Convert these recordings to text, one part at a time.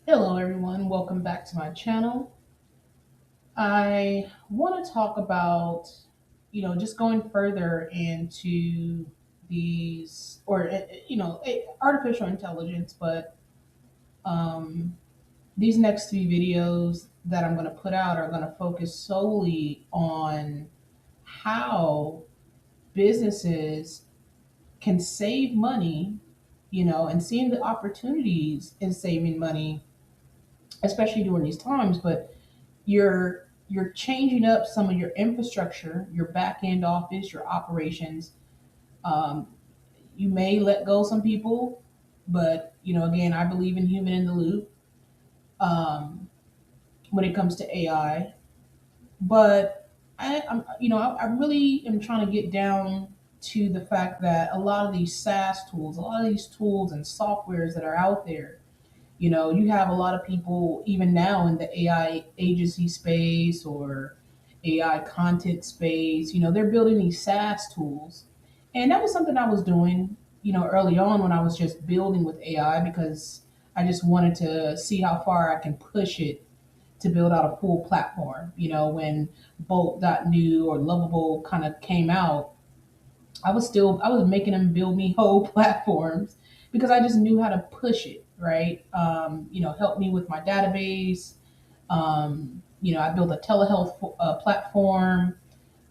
Hello, everyone. Welcome back to my channel. I want to talk about, just going further into these, or, artificial intelligence, but these next three videos that I'm going to put out are going to focus solely on how businesses can save money, and seeing the opportunities in saving money, especially during these times. But you're changing up some of your infrastructure, your back end office, your operations. Um, you may let go some people, but again, I believe in human in the loop when it comes to AI. But I really am trying to get down to the fact that a lot of these SaaS tools, a lot of these tools and softwares that are out there, you have a lot of people even now in the AI agency space or AI content space. They're building these SaaS tools. And that was something I was doing, early on when I was just building with AI because I just wanted to see how far I can push it to build out a full platform. When Bolt.new or Lovable kind of came out, I was making them build me whole platforms because I just knew how to push it, right? Help me with my database. I built a telehealth platform.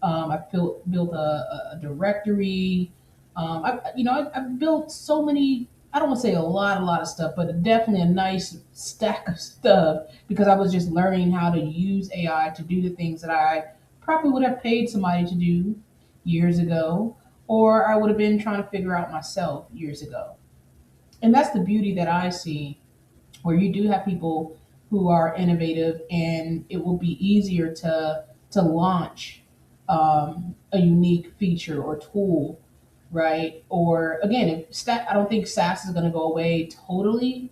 I built a directory. I've built so many. I don't want to say a lot of stuff, but definitely a nice stack of stuff because I was just learning how to use AI to do the things that I probably would have paid somebody to do years ago, or I would have been trying to figure out myself years ago. And that's the beauty that I see, where you do have people who are innovative, and it will be easier to launch a unique feature or tool, right? Or again, I don't think SaaS is going to go away totally.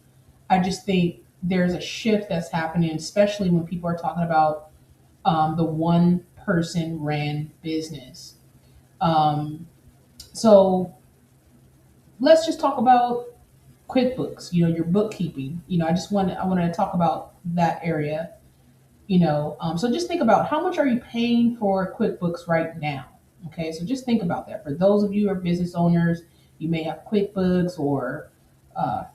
I just think there's a shift that's happening, especially when people are talking about the one person ran business. Um, so let's just talk about QuickBooks, your bookkeeping. I wanted to talk about that area. So just think about how much are you paying for QuickBooks right now. Okay, so just think about that. For those of you who are business owners, you may have QuickBooks or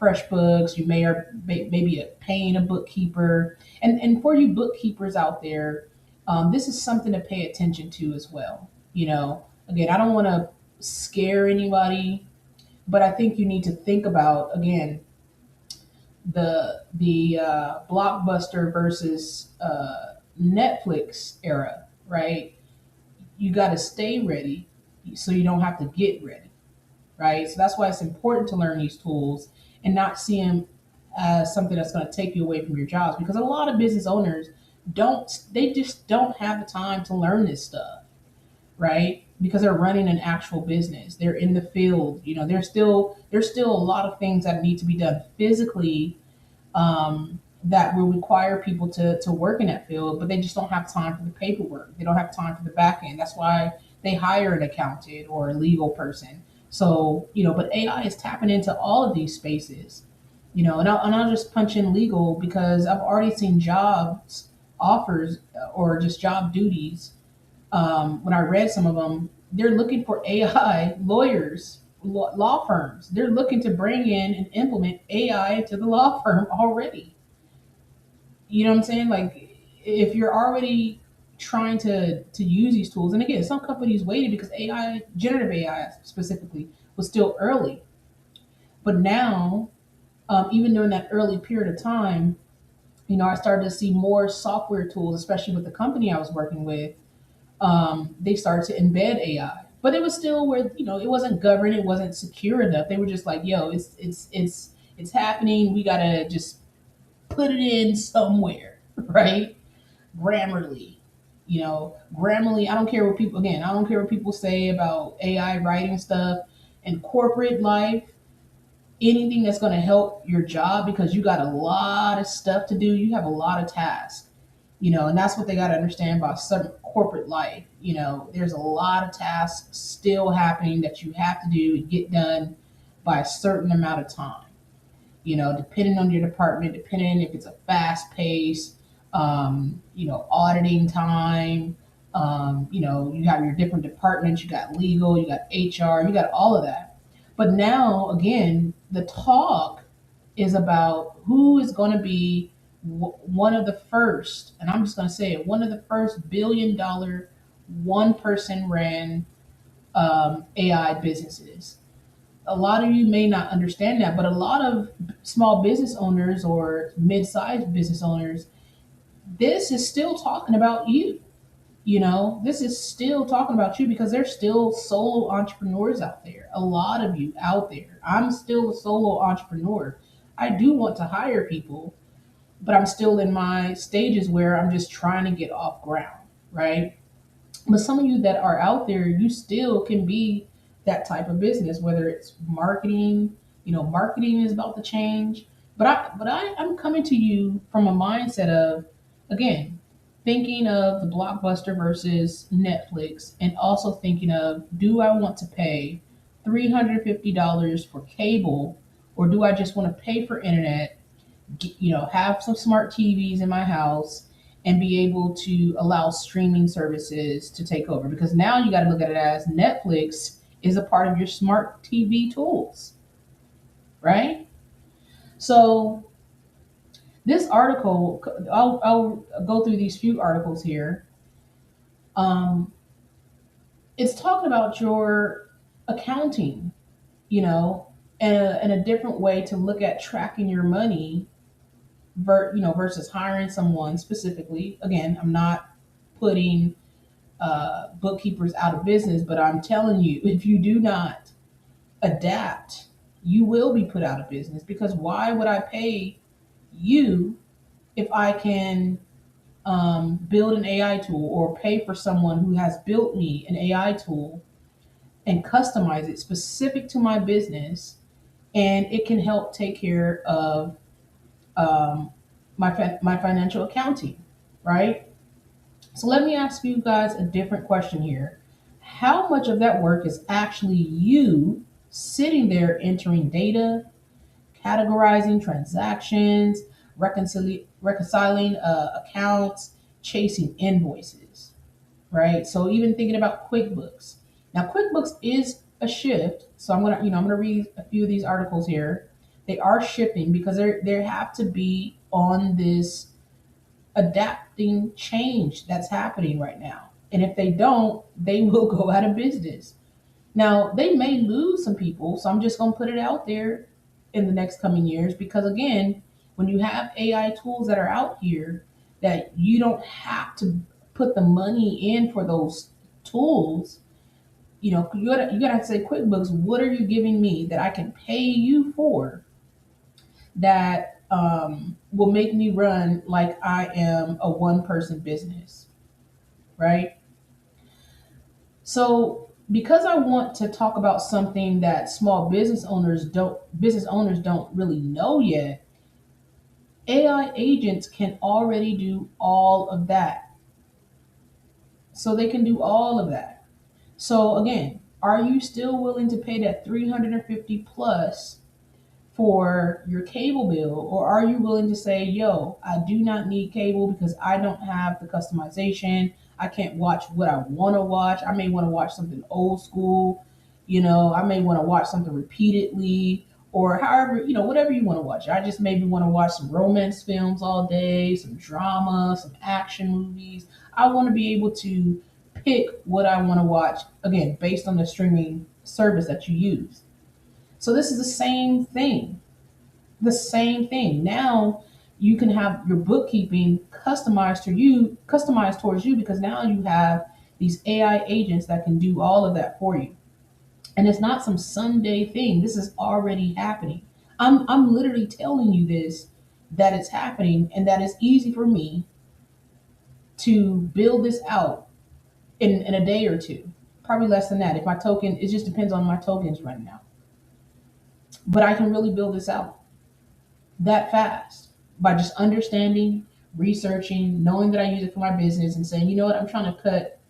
FreshBooks. You may are maybe paying a bookkeeper, and for you bookkeepers out there, this is something to pay attention to as well. Again, I don't want to scare anybody, but I think you need to think about, again, the blockbuster versus Netflix era, right? You got to stay ready so you don't have to get ready, right? So that's why it's important to learn these tools and not see them as something that's going to take you away from your jobs, because a lot of business owners just don't have the time to learn this stuff, right? Because they're running an actual business. They're in the field. There's still a lot of things that need to be done physically, that will require people to work in that field, but they just don't have time for the paperwork. They don't have time for the back end. That's why they hire an accountant or a legal person. So, but AI is tapping into all of these spaces, and I'll just punch in legal because I've already seen jobs offers or just job duties. When I read some of them, they're looking for AI lawyers, law firms. They're looking to bring in and implement AI to the law firm already. You know what I'm saying? Like, if you're already trying to use these tools, and again, some companies waited because AI, generative AI specifically, was still early. But now, even during that early period of time, I started to see more software tools, especially with the company I was working with. They started to embed AI, but it was still where it wasn't governed, it wasn't secure enough. They were just like, "Yo, it's happening. We gotta just put it in somewhere, right?" Grammarly, Grammarly. I don't care what people again. I don't care what people say about AI writing stuff and corporate life. Anything that's going to help your job because you got a lot of stuff to do. You have a lot of tasks, and that's what they got to understand about some corporate life. There's a lot of tasks still happening that you have to do and get done by a certain amount of time. depending on your department, depending if it's a fast pace, auditing time, you have your different departments, you got legal, you got HR, you got all of that. But now, again, the talk is about who is going to be one of the first, and I'm just going to say it, one of the first $1 billion one person ran AI businesses. A lot of you may not understand that, but a lot of small business owners or mid-sized business owners, this is still talking about you. This is still talking about you because there's still solo entrepreneurs out there. A lot of you out there. I'm still a solo entrepreneur. I do want to hire people, but I'm still in my stages where I'm just trying to get off ground, right? But some of you that are out there, you still can be that type of business, whether it's marketing. Marketing is about to change. I'm coming to you from a mindset of, again, thinking of the blockbuster versus Netflix, and also thinking of, do I want to pay $350 for cable, or do I just want to pay for internet, have some smart TVs in my house, and be able to allow streaming services to take over? Because now you got to look at it as Netflix is a part of your smart TV tools, right? So this article, I'll go through these few articles here. Um, it's talking about your accounting, you know, and a different way to look at tracking your money versus hiring someone specifically. Again, I'm not putting bookkeepers out of business, but I'm telling you, if you do not adapt, you will be put out of business. Because why would I pay you if I can build an AI tool, or pay for someone who has built me an AI tool and customize it specific to my business, and it can help take care of um, my financial accounting, right? So let me ask you guys a different question here. How much of that work is actually you sitting there entering data, categorizing transactions, reconciling accounts, chasing invoices, right? So even thinking about QuickBooks. Now QuickBooks is a shift. So I'm gonna read a few of these articles here. They are shifting because they have to be on this adapting change that's happening right now. And if they don't, they will go out of business. Now, they may lose some people, so I'm just going to put it out there in the next coming years, because again, when you have AI tools that are out here, that you don't have to put the money in for those tools, you gotta say, QuickBooks, what are you giving me that I can pay you for, that will make me run like I am a one person business, right? So because I want to talk about something that small business owners don't really know yet, AI agents can already do all of that. So they can do all of that. So again, are you still willing to pay that 350 plus for your cable bill, or are you willing to say, yo, I do not need cable because I don't have the customization, I can't watch what I want to watch, I may want to watch something old school, I may want to watch something repeatedly, or however, whatever you want to watch. I just maybe want to watch some romance films all day, some drama, some action movies. I want to be able to pick what I want to watch, again, based on the streaming service that you use. So this is the same thing. The same thing. Now you can have your bookkeeping customized towards you, because now you have these AI agents that can do all of that for you. And it's not some Sunday thing. This is already happening. I'm literally telling you this, that it's happening, and that it's easy for me to build this out in a day or two. Probably less than that. If my token, it just depends on my tokens right now. But I can really build this out that fast by just understanding, researching, knowing that I use it for my business, and saying, you know what, I'm trying to cut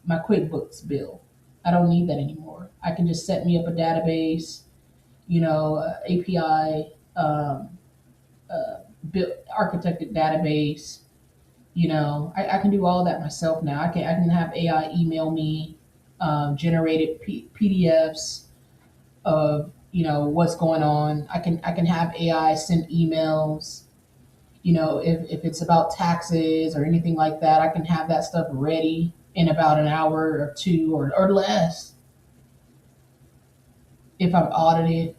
my QuickBooks bill. I don't need that anymore. I can just set me up a database, API, built, architected database. I can do all that myself now. I can have AI email me generated PDFs of what's going on. I can have AI send emails. If it's about taxes or anything like that, I can have that stuff ready in about an hour or two or less if I'm audited.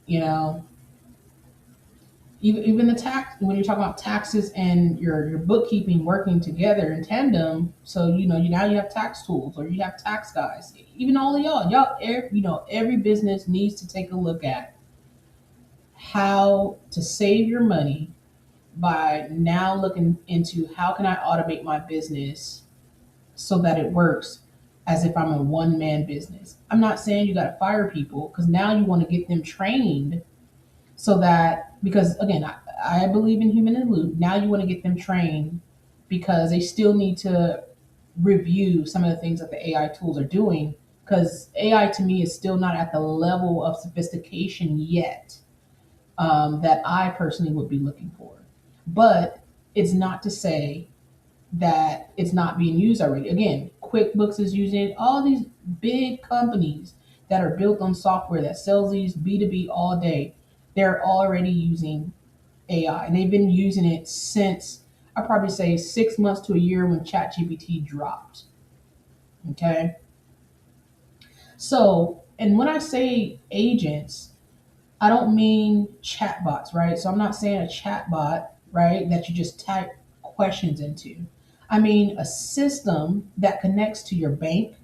You know, even the tax when you're talking about taxes and your bookkeeping working together in tandem. So now you have tax tools or you have tax guys. Even all of y'all, every business needs to take a look at how to save your money by now looking into how can I automate my business so that it works as if I'm a one man business. I'm not saying you got to fire people because now you want to get them trained so that, because again, I believe in human in the loop. Now you want to get them trained because they still need to review some of the things that the AI tools are doing, because AI to me is still not at the level of sophistication yet that I personally would be looking for. But it's not to say that it's not being used already. Again, QuickBooks is using it. All these big companies that are built on software that sells these B2B all day, they're already using AI. And they've been using it since, I probably say 6 months to a year when ChatGPT dropped. Okay. So, and when I say agents, I don't mean chatbots, right? So I'm not saying a chatbot, right, that you just type questions into. I mean a system that connects to your bank,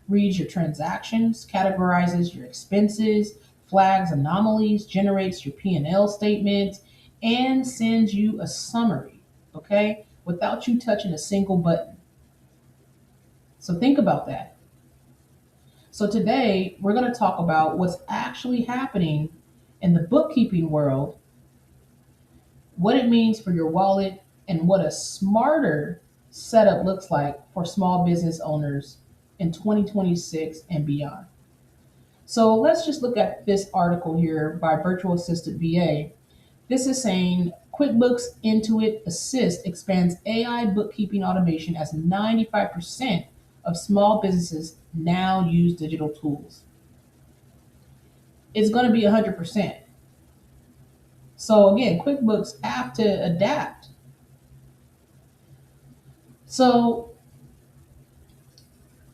reads your transactions, categorizes your expenses, flags anomalies, generates your P&L statements, and sends you a summary, okay, without you touching a single button. So think about that. So today we're going to talk about what's actually happening in the bookkeeping world, what it means for your wallet, and what a smarter setup looks like for small business owners in 2026 and beyond. So let's just look at this article here by Virtual Assistant VA. This is saying QuickBooks Intuit Assist expands AI bookkeeping automation as 95% of small businesses now use digital tools. It's going to be 100%. So again, QuickBooks have to adapt. So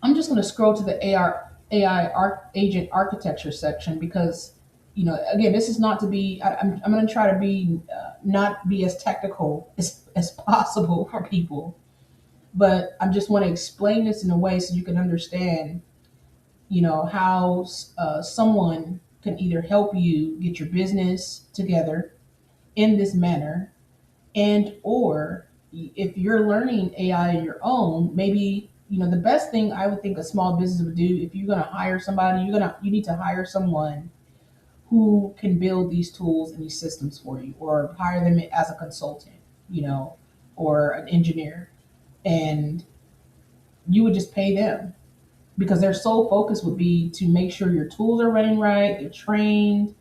I'm just going to scroll to the agent architecture section because, again, this is not to be, I'm going to try to be, not be as technical as possible for people, but I just want to explain this in a way so you can understand, how someone can either help you get your business together in this manner, and or if you're learning AI on your own, maybe the best thing I would think a small business would do, if you're going to hire somebody, you need to hire someone who can build these tools and these systems for you, or hire them as a consultant, you know, or an engineer, and you would just pay them because their sole focus would be to make sure your tools are running right, they're trained.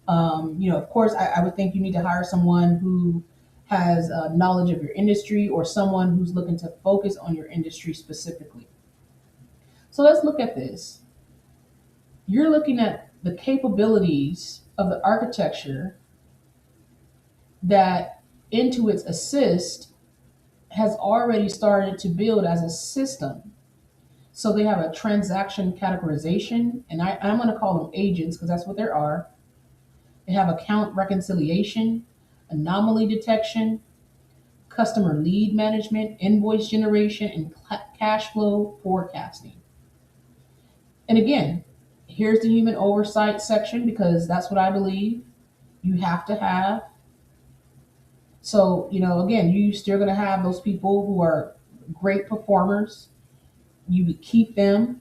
Of course, I would think you need to hire someone who has knowledge of your industry or someone who's looking to focus on your industry specifically. So let's look at this. You're looking at the capabilities of the architecture that Intuit's Assist has already started to build as a system. So they have a transaction categorization, and I'm going to call them agents because that's what there are. They have account reconciliation, anomaly detection, customer lead management, invoice generation, and cash flow forecasting. And again, here's the human oversight section because that's what I believe you have to have. So, again, you still going to have those people who are great performers. You would keep them.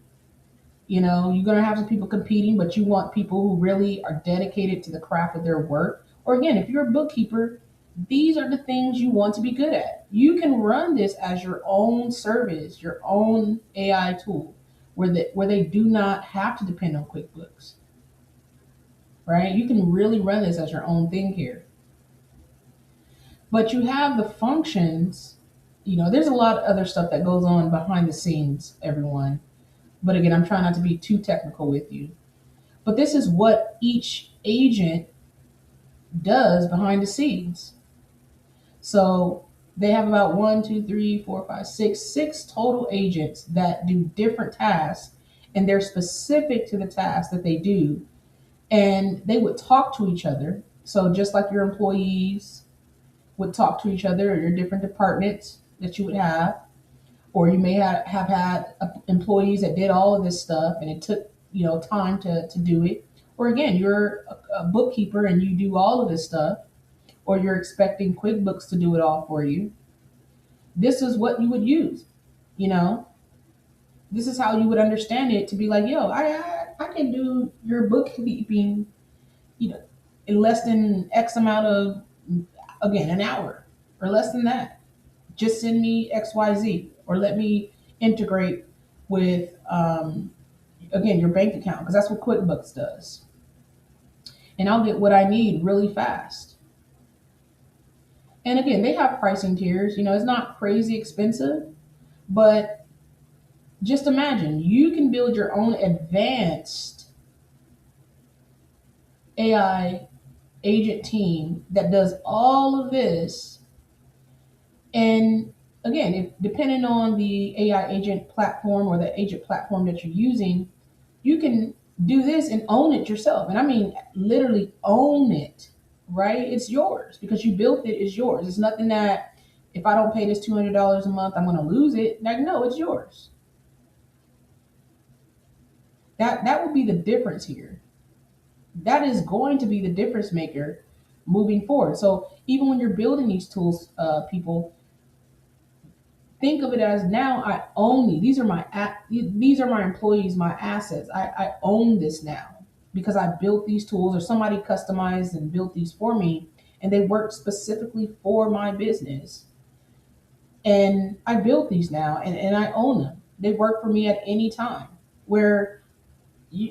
You're going to have some people competing, but you want people who really are dedicated to the craft of their work. Or again, if you're a bookkeeper, these are the things you want to be good at. You can run this as your own service, your own AI tool, where they do not have to depend on QuickBooks. right? You can really run this as your own thing here. But you have the functions, there's a lot of other stuff that goes on behind the scenes, everyone. But again, I'm trying not to be too technical with you. But this is what each agent does behind the scenes. So they have about one, two, three, four, five, six total agents that do different tasks, and they're specific to the task that they do. And they would talk to each other. So just like your employees would talk to each other, or your different departments that you would have, or you may have had employees that did all of this stuff, and it took time to do it. Or again, you're a bookkeeper and you do all of this stuff, or you're expecting QuickBooks to do it all for you. This is what you would use. You know, this is how you would understand it, to be like, yo, I can do your bookkeeping, you know, in less than X amount of, again, an hour or less than that. Just send me XYZ, or let me integrate with, again, your bank account, because that's what QuickBooks does. And I'll get what I need really fast. And again, they have pricing tiers. It's not crazy expensive, but just imagine you can build your own advanced AI agent team that does all of this. And again, if depending on the AI agent platform or the agent platform that you're using, you can do this and own it yourself. And I mean, literally own it, right? It's yours because you built it, it's yours. It's nothing that, if I don't pay this $200 a month, I'm going to lose it. Like, no, it's yours. That would be the difference here. That is going to be the difference maker moving forward. So even when you're building these tools, people, think of it as, now I own these. These are my employees, my assets. I own this now because I built these tools, or somebody customized and built these for me, and they work specifically for my business. And I built these now, and I own them. They work for me at any time. Where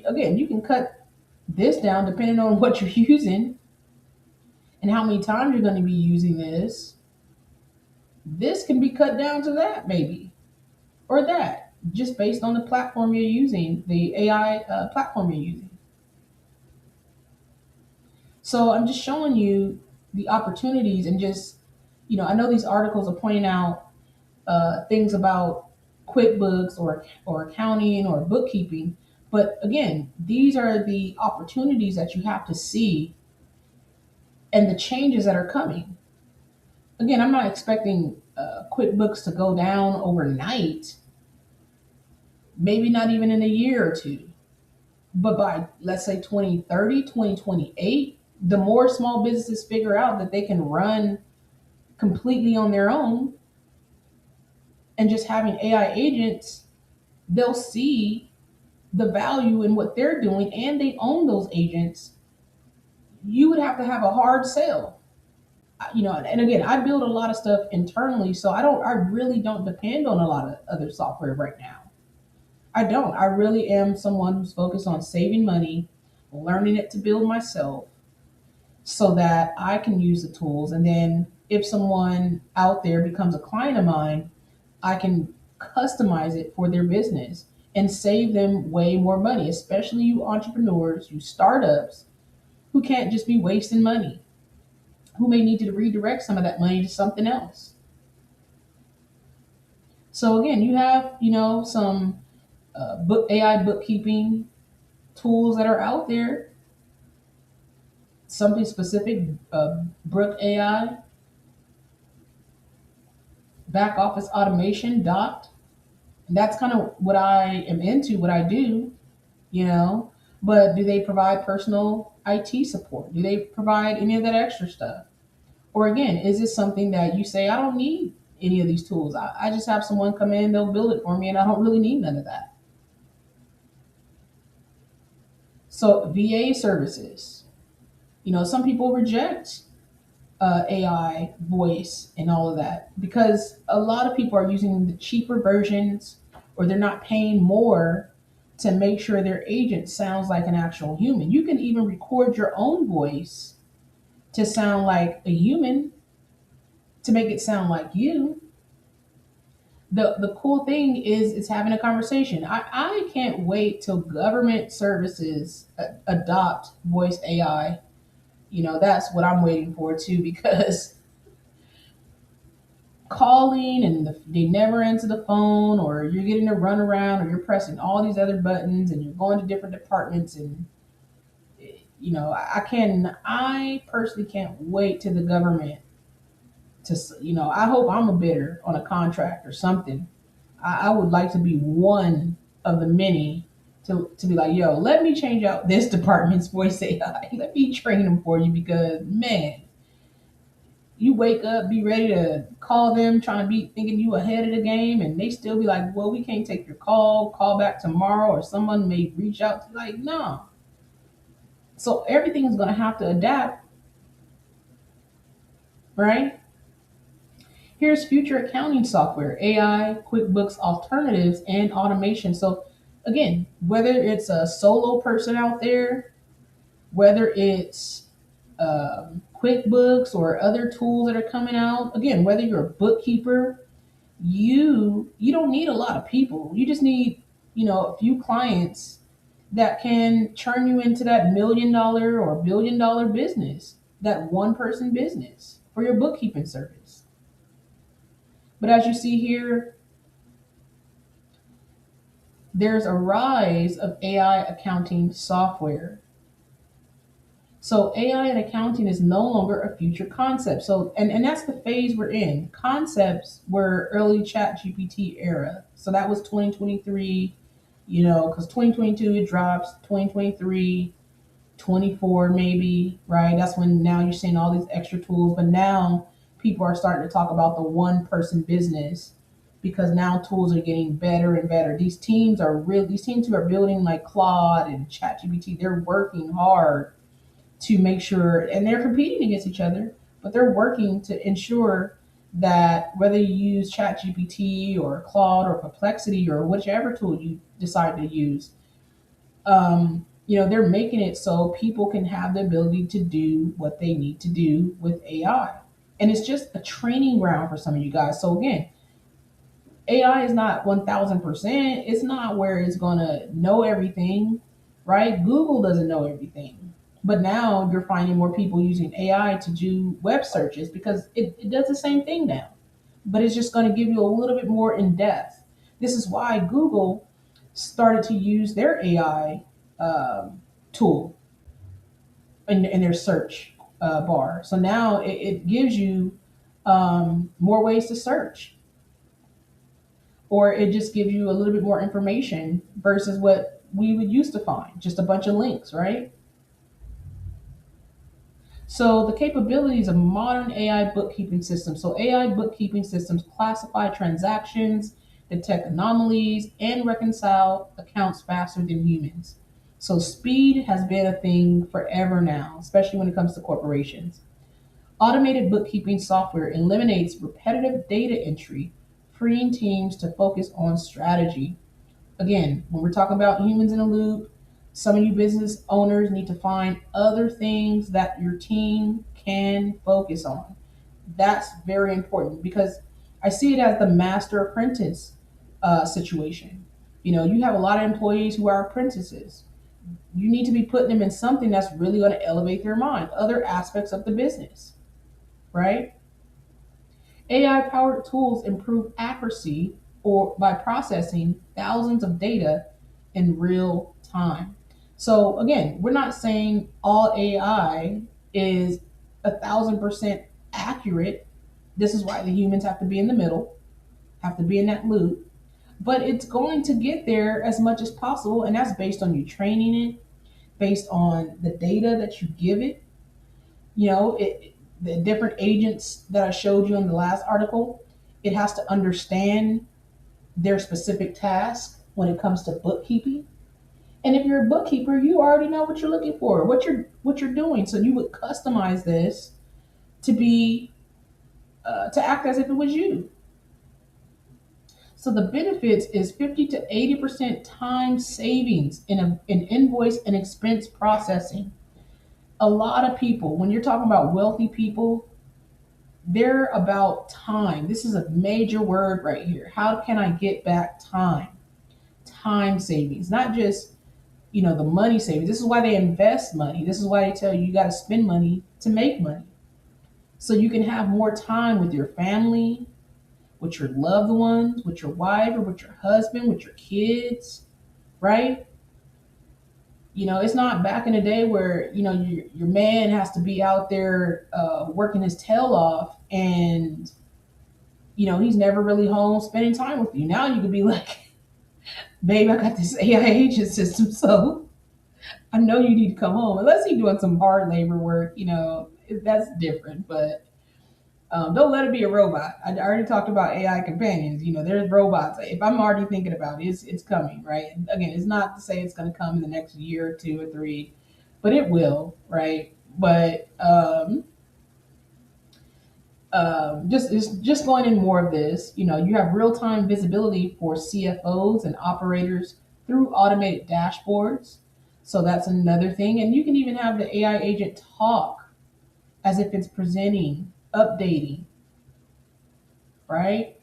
again, you can cut this down depending on what you're using and how many times you're going to be using this. This can be cut down to that, maybe, or that, just based on the platform you're using, the AI platform you're using. So I'm just showing you the opportunities, and just, I know these articles are pointing out things about QuickBooks or accounting or bookkeeping, but again, these are the opportunities that you have to see, and the changes that are coming. Again, I'm not expecting QuickBooks to go down overnight, maybe not even in a year or two. But by, let's say, 2030, 2028, the more small businesses figure out that they can run completely on their own, and just having AI agents, they'll see the value in what they're doing, and they own those agents. You would have to have a hard sell. And again, I build a lot of stuff internally, so I really don't depend on a lot of other software right now. I don't. I really am someone who's focused on saving money, learning it to build myself, so that I can use the tools. And then if someone out there becomes a client of mine, I can customize it for their business and save them way more money, especially you entrepreneurs, you startups, who can't just be wasting money, who may need to redirect some of that money to something else. So again, you have, some book AI bookkeeping tools that are out there. Something specific, Brook AI, back office automation dot. And that's kind of what I am into, what I do, you know. But do they provide personal IT support? Do they provide any of that extra stuff? Or again, is this something that you say, I don't need any of these tools? I just have someone come in, they'll build it for me, and I don't really need none of that. So, VA services. Some people reject AI voice and all of that because a lot of people are using the cheaper versions, or they're not paying more to make sure their agent sounds like an actual human. You can even record your own voice to sound like a human, to make it sound like you. The cool thing is it's having a conversation. I can't wait till government services adopt voice AI. That's what I'm waiting for too, because calling and they never answer the phone, or you're getting a runaround, or you're pressing all these other buttons and you're going to different departments. And I personally can't wait to the government to, I hope I'm a bidder on a contract or something. I would like to be one of the many to be like, yo, let me change out this department's voice AI. Let me train them for you, because man, you wake up, be ready to call them, trying to be thinking you ahead of the game, and they still be like, well, we can't take your call back tomorrow, or someone may reach out to you. Like, no. So everything is going to have to adapt, right? Here's future accounting software, AI, QuickBooks alternatives, and automation. So again, whether it's a solo person out there, whether it's QuickBooks or other tools that are coming out, again, whether you're a bookkeeper, you don't need a lot of people. You just need, a few clients that can turn you into that $1 million or $1 billion business, that one person business for your bookkeeping service. But as you see here, there's a rise of AI accounting software. So AI in accounting is no longer a future concept. So and that's the phase we're in. Concepts were early chat GPT era. So that was 2023, because 2022 it drops, 2023, 24 maybe, right? That's when now you're seeing all these extra tools. But now people are starting to talk about the one person business, because now tools are getting better and better. These teams who are building like Claude and ChatGPT, they're working hard to make sure, and they're competing against each other, but they're working to ensure that whether you use ChatGPT or Claude or Perplexity or whichever tool you decide to use, they're making it so people can have the ability to do what they need to do with AI. And it's just a training ground for some of you guys. So again, AI is not 1000%. It's not where it's going to know everything, right? Google doesn't know everything. But now you're finding more people using AI to do web searches, because it does the same thing now. But it's just going to give you a little bit more in depth. This is why Google started to use their AI tool in their search bar. So now it gives you more ways to search, or it just gives you a little bit more information versus what we would used to find, just a bunch of links, right? So the capabilities of modern AI bookkeeping systems. So AI bookkeeping systems classify transactions, detect anomalies, and reconcile accounts faster than humans. So speed has been a thing forever now, especially when it comes to corporations. Automated bookkeeping software eliminates repetitive data entry, freeing teams to focus on strategy. Again, when we're talking about humans in the loop, some of you business owners need to find other things that your team can focus on. That's very important, because I see it as the master apprentice situation. You have a lot of employees who are apprentices. You need to be putting them in something that's really going to elevate their mind, other aspects of the business, right? AI powered tools improve accuracy or by processing thousands of data in real time. So again, we're not saying all AI is 1,000% accurate. This is why the humans have to be in the middle, have to be in that loop. But it's going to get there as much as possible, and that's based on you training it, based on the data that you give it. The different agents that I showed you in the last article, it has to understand their specific task when it comes to bookkeeping. And if you're a bookkeeper, you already know what you're looking for, what you're doing. So you would customize this to be to act as if it was you. So the benefits is 50 to 80% time savings in invoice and expense processing. A lot of people, when you're talking about wealthy people, they're about time. This is a major word right here. How can I get back time? Time savings, not just the money savings. This is why they invest money. This is why they tell you you got to spend money to make money, so you can have more time with your family, with your loved ones, with your wife or with your husband, with your kids, right? It's not back in the day where your man has to be out there working his tail off, and he's never really home spending time with you. Now you could be like, babe, I got this AI agent system, so I know you need to come home. Unless he's doing some hard labor work, that's different. But don't let it be a robot. I already talked about AI companions. There's robots. If I'm already thinking about it, it's coming, right? And again, it's not to say it's going to come in the next year or two or three, but it will, right? But just going in more of this, you have real time visibility for CFOs and operators through automated dashboards. So that's another thing. And you can even have the AI agent talk as if it's presenting, updating, right?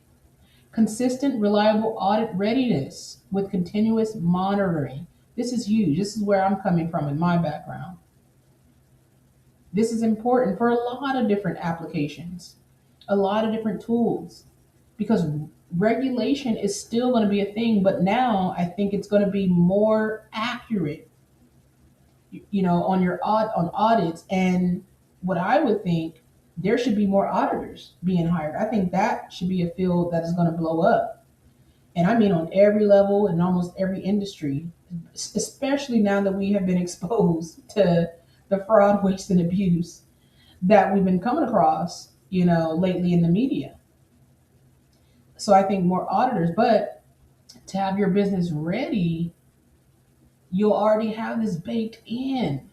Consistent, reliable audit readiness with continuous monitoring. This is huge. This is where I'm coming from in my background. This is important for a lot of different applications, a lot of different tools, because regulation is still going to be a thing, but now I think it's going to be more accurate, on on audits. And what I would think, there should be more auditors being hired. I think that should be a field that is going to blow up. And I mean on every level in almost every industry, especially now that we have been exposed to the fraud, waste, and abuse that we've been coming across, lately in the media. So I think more auditors, but to have your business ready, you'll already have this baked in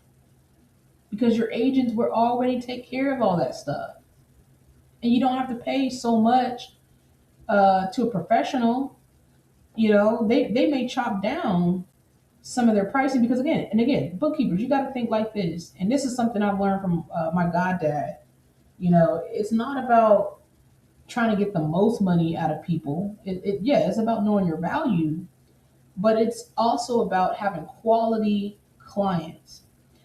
because your agents will already take care of all that stuff. And you don't have to pay so much to a professional. They may chop down some of their pricing because again, bookkeepers, you got to think like this. And this is something I've learned from my goddad. It's not about trying to get the most money out of people. Yeah, it's about knowing your value, but it's also about having quality clients.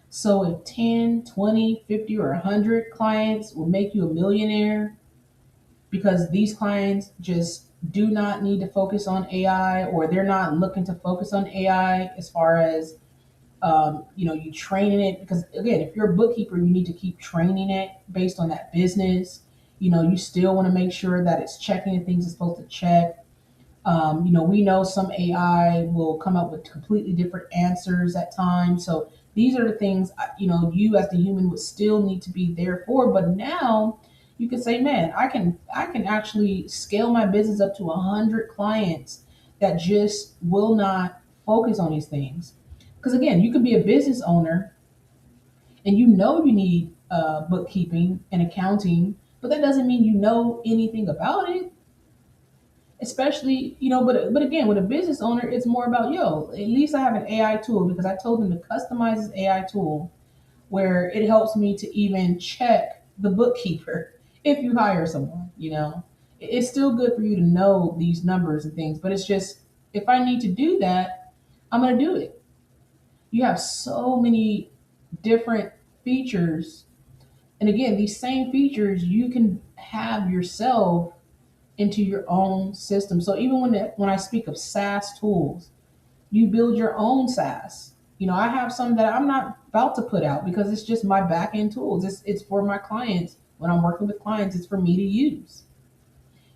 So if 10, 20, 50, or 100 clients will make you a millionaire because these clients just do not need to focus on AI, or they're not looking to focus on AI as far as you training it, because again, if you're a bookkeeper, you need to keep training it based on that business. You still want to make sure that it's checking the things it's supposed to check. We know some AI will come up with completely different answers at times. So these are the things, you as the human would still need to be there for. But now you can say, man, I can actually scale my business up to 100 clients that just will not focus on these things. Because again, you could be a business owner and you need bookkeeping and accounting, but that doesn't mean you know anything about it. Especially, but again, with a business owner, it's more about, at least I have an AI tool, because I told them to customize this AI tool where it helps me to even check the bookkeeper if you hire someone. It's still good for you to know these numbers and things, but it's just, if I need to do that, I'm going to do it. You have so many different features. And again, these same features you can have yourself into your own system. So even when I speak of SaaS tools, you build your own SaaS. I have some that I'm not about to put out because it's just my back end tools. It's for my clients. When I'm working with clients, it's for me to use.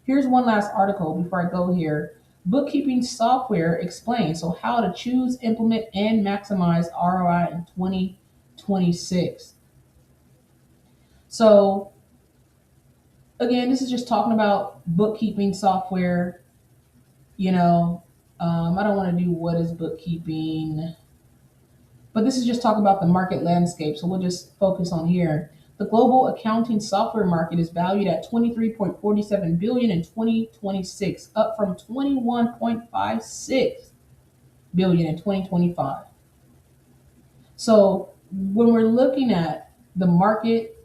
Here's one last article before I go here. Bookkeeping software explains, so how to choose, implement, and maximize ROI in 2026. So again, this is just talking about bookkeeping software. I don't want to do what is bookkeeping, but this is just talking about the market landscape. So we'll just focus on here. The global accounting software market is valued at 23.47 billion in 2026, up from 21.56 billion in 2025. So when we're looking at the market